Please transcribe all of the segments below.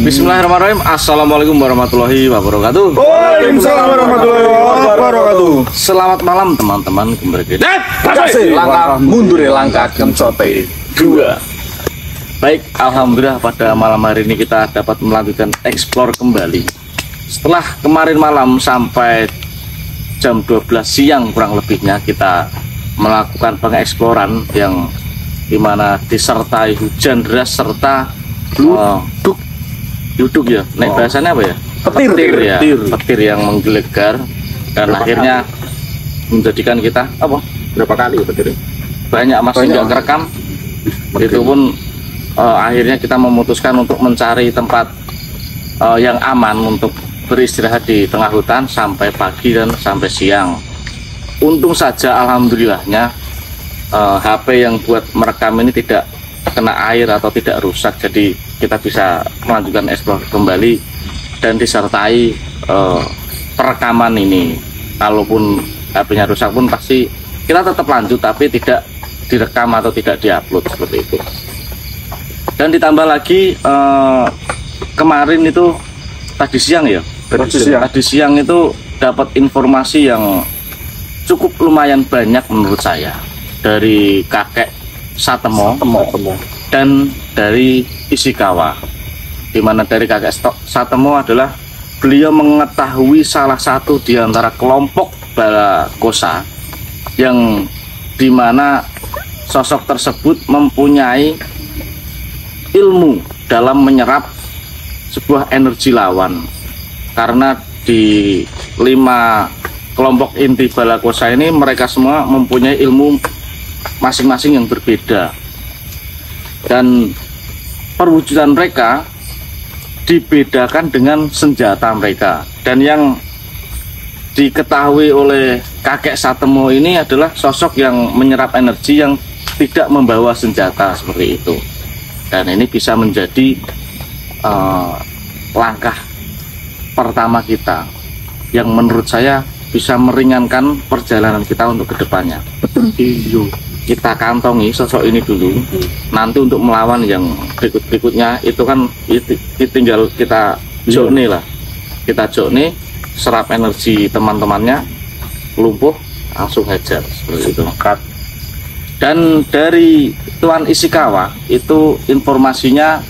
Bismillahirrahmanirrahim. Assalamualaikum warahmatullahi wabarakatuh. Waalaikumsalam warahmatullahi wabarakatuh. Selamat malam teman-teman. Kembali kita Langkah mundur ya, langkah kencote 2. Baik, alhamdulillah pada malam hari ini kita dapat melanjutkan explore kembali. Setelah kemarin malam sampai jam 12 siang kurang lebihnya kita melakukan pengeksploran yang dimana disertai hujan deras serta duduk ya, naik bahasanya apa ya? Petir yang menggelegar dan akhirnya menjadikan kita apa? Berapa kali petir? Banyak masih nggak kerekam. Itu pun akhirnya kita memutuskan untuk mencari tempat yang aman untuk beristirahat di tengah hutan sampai pagi dan sampai siang. Untung saja alhamdulillahnya HP yang buat merekam ini tidak kena air atau tidak rusak, jadi kita bisa melanjutkan eksplor kembali dan disertai perekaman ini. Kalaupun HP-nya rusak pun pasti kita tetap lanjut, tapi tidak direkam atau tidak diupload seperti itu. Dan ditambah lagi kemarin itu tadi siang ya, tadi siang itu dapat informasi yang cukup lumayan banyak menurut saya dari kakek Satemo dan dari Ishikawa, dimana dari kakek Satemo adalah beliau mengetahui salah satu di antara kelompok balakosa yang dimana sosok tersebut mempunyai ilmu dalam menyerap sebuah energi lawan, karena di 5 kelompok inti balakosa ini mereka semua mempunyai ilmu masing-masing yang berbeda dan perwujudan mereka dibedakan dengan senjata mereka. Dan yang diketahui oleh kakek Satemo ini adalah sosok yang menyerap energi yang tidak membawa senjata seperti itu, dan ini bisa menjadi langkah pertama kita yang menurut saya bisa meringankan perjalanan kita untuk kedepannya. Kita kantongi sosok ini dulu, nanti untuk melawan yang berikutnya itu kan tinggal kita jokne lah, kita jokne, serap energi teman-temannya, lumpuh, langsung hajar seperti itu. Dan dari Tuan Ishikawa itu informasinya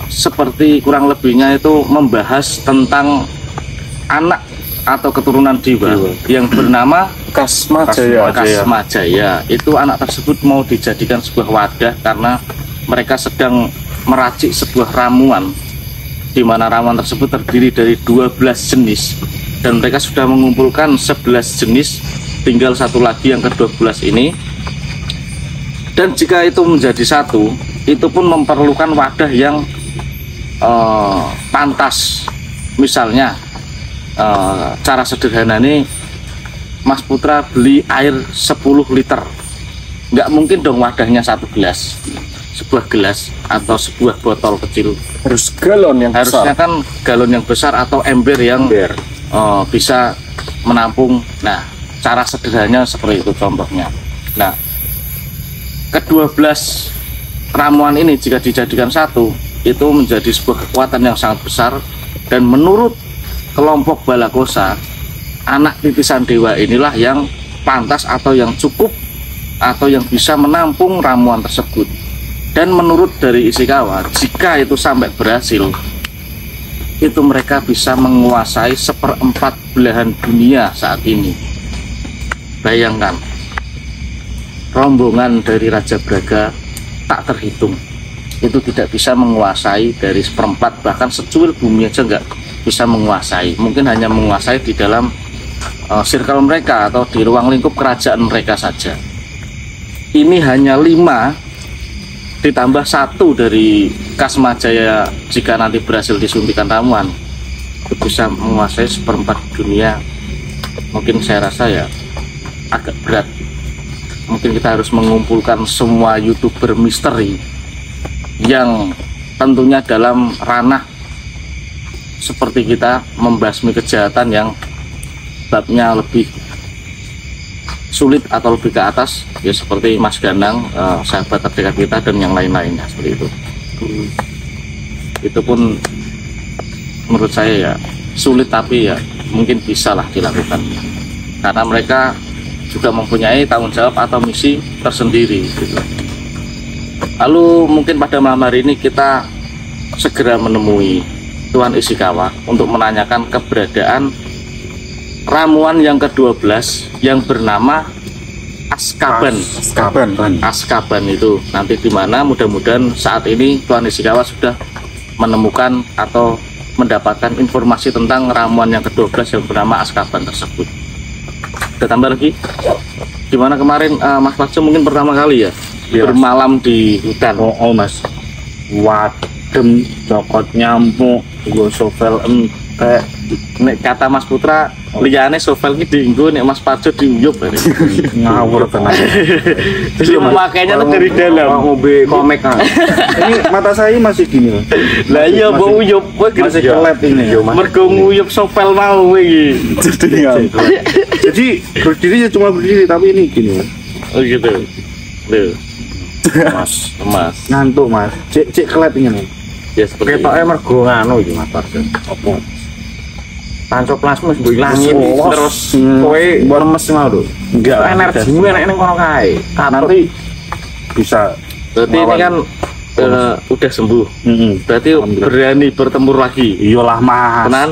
seperti kurang lebihnya itu membahas tentang anak atau keturunan dewa yang bernama Kasmajaya. Itu anak tersebut mau dijadikan sebuah wadah karena mereka sedang meracik sebuah ramuan, di mana ramuan tersebut terdiri dari 12 jenis dan mereka sudah mengumpulkan 11 jenis, tinggal satu lagi yang ke-12 ini. Dan jika itu menjadi satu, itu pun memerlukan wadah yang pantas. Misalnya cara sederhana ini, Mas Putra beli air 10 liter, nggak mungkin dong wadahnya satu gelas, sebuah gelas atau sebuah botol kecil, harus galon yang harusnya besar. kan galon yang besar atau ember yang bisa menampung. Nah, cara sederhananya seperti itu contohnya. Nah, ke-12 ramuan ini jika dijadikan satu, itu menjadi sebuah kekuatan yang sangat besar. Dan menurut kelompok balakosa, anak titisan dewa inilah yang pantas atau yang cukup atau yang bisa menampung ramuan tersebut. Dan menurut dari Ishikawa, jika itu sampai berhasil, itu mereka bisa menguasai 1/4 belahan dunia saat ini. Bayangkan, rombongan dari Raja Braga tak terhitung, itu tidak bisa menguasai dari 1/4, bahkan secuil bumi aja nggak bisa menguasai. Mungkin hanya menguasai di dalam circle mereka atau di ruang lingkup kerajaan mereka saja. Ini hanya 5 ditambah 1 dari Kasmajaya jika nanti berhasil disuntikan ramuan, itu bisa menguasai 1/4 dunia. Mungkin saya rasa ya agak berat. Mungkin kita harus mengumpulkan semua YouTuber misteri yang tentunya dalam ranah seperti kita membasmi kejahatan yang babnya lebih sulit atau lebih ke atas, ya seperti Mas Ganang, sahabat terdekat kita dan yang lain-lainnya seperti itu. itu pun menurut saya ya sulit, tapi ya mungkin bisa lah dilakukan karena mereka juga mempunyai tanggung jawab atau misi tersendiri gitu. Lalu mungkin pada malam hari ini kita segera menemui Tuan Ishikawa untuk menanyakan keberadaan ramuan yang ke-12 yang bernama Azkaban. Azkaban itu nanti di mana, mudah-mudahan saat ini Tuan Ishikawa sudah menemukan atau mendapatkan informasi tentang ramuan yang ke-12 yang bernama Azkaban tersebut. Ada tambah lagi? Gimana kemarin Mas Parjo mungkin pertama kali ya bermalam di hutan? Oh Mas, wadem, cokot nyamuk, gue sovel entek. Nek kata Mas Putra, liyane sovel iki dienggo nek Mas Parjo diuyup. Ngawur tenang. Jadi memakainya dari dalam. Ngombe komik. Ini mata saya masih gini. Lah iya mbok uyup masih kelep ini yo Mas. Mergo nguyup sovel mau iki. Jadi berdiri ya cuma berdiri, tapi ini gini Mas. Oh gitu. Loh. Mas. Ngantuk Mas. Cek kelep ini. Ya seperti ketoknya mergo nganu iki Mas Parjo. Apa? Pansoplasmus mbok ilangin terus kowe lemes mau lho. Enggak, energimu enek ning kono kae. Nanti bisa. Berarti ini kan udah sembuh. Berarti berani bertempur lagi. Iyalah Mas. Tenan?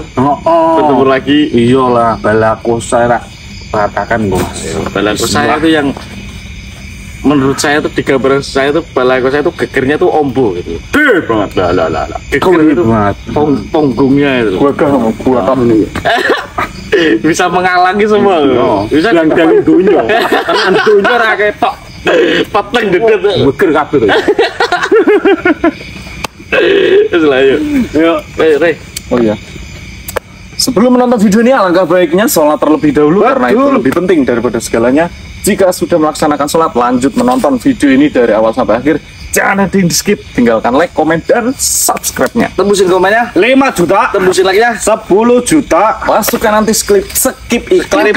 Bertempur lagi. Iyalah, balaku saya katakan kok Mas. Balaku saya itu yang menurut saya itu, di gambaran saya itu balaku saya itu gegernya tuh ombo gitu. Banget lah. Geger itu ponggungnya itu. Gua kan ini. Bisa menghalangi semua. Bisa yang dalam dunia. Tenan dunia ra ketok. Peteng dedet. Geger kabeh to. Selayu. Yuk, Re. Oh iya. Sebelum menonton video ini, alangkah baiknya sholat terlebih dahulu. Karena itu lebih penting daripada segalanya. Jika sudah melaksanakan sholat, lanjut menonton video ini dari awal sampai akhir. Jangan ada yang di skip, tinggalkan like, komen, dan subscribe-nya. Tembusin komennya 5 juta, tembusin lagi ya 10 juta. Masukkan nanti skip iklan,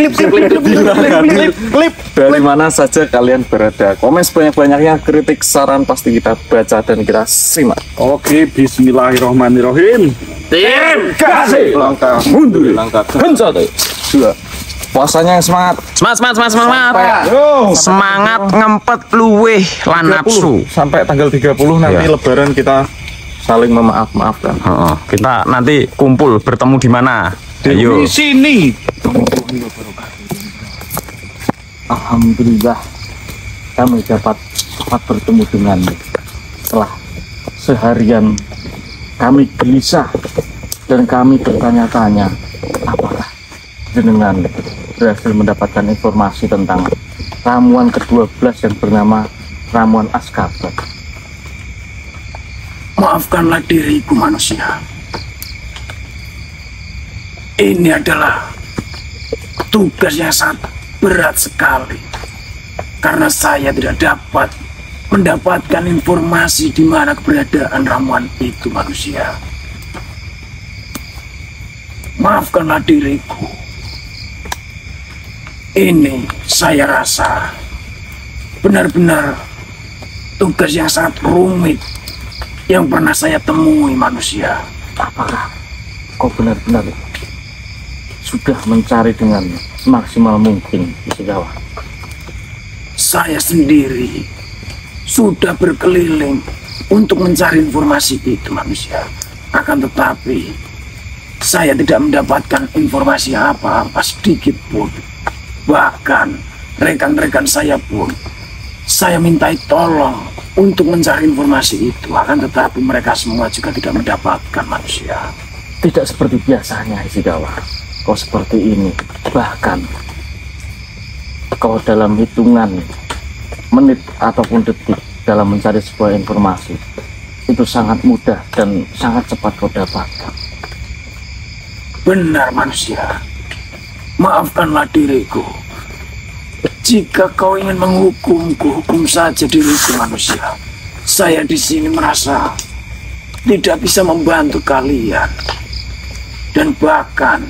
klip dari mana saja kalian berada. Komen sebanyak-banyaknya, kritik, saran pasti kita baca dan kita simak. Oke, bismillahirrahmanirrahim. tim Kasih langkah mundur, langkah kencot. Sudah. Puasanya semangat. Semangat ngempet luweh lan nafsu. Sampai tanggal 30 nanti lebaran kita saling memaafkan. Kita nanti kumpul bertemu di mana? Ayo. Di sini. Alhamdulillah kami dapat sempat bertemu denganmu. Setelah seharian kami gelisah dan kami bertanya-tanya apakah jenengan berhasil mendapatkan informasi tentang ramuan ke-12 yang bernama ramuan Azkaban. Maafkanlah diriku manusia. Ini adalah tugas yang sangat berat sekali. Karena saya tidak dapat mendapatkan informasi di mana keberadaan ramuan itu manusia. Maafkanlah diriku. Ini saya rasa benar-benar tugas yang sangat rumit yang pernah saya temui manusia. Apakah kau benar-benar sudah mencari dengan semaksimal mungkin di Segawa? Saya sendiri sudah berkeliling untuk mencari informasi itu manusia. Akan tetapi saya tidak mendapatkan informasi apa-apa sedikit pun. Bahkan rekan-rekan saya pun saya mintai tolong untuk mencari informasi itu, akan tetapi mereka semua juga tidak mendapatkan manusia. Tidak seperti biasanya Ishikawa, kau seperti ini. Bahkan kau dalam hitungan menit ataupun detik dalam mencari sebuah informasi itu sangat mudah dan sangat cepat kau dapatkan. Benar manusia. Maafkanlah diriku. Jika kau ingin menghukumku, hukum saja diriku manusia. Saya di sini merasa tidak bisa membantu kalian. Dan bahkan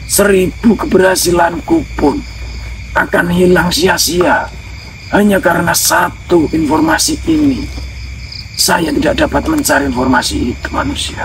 1000 keberhasilanku pun akan hilang sia-sia hanya karena satu informasi ini saya tidak dapat mencari informasi itu, manusia.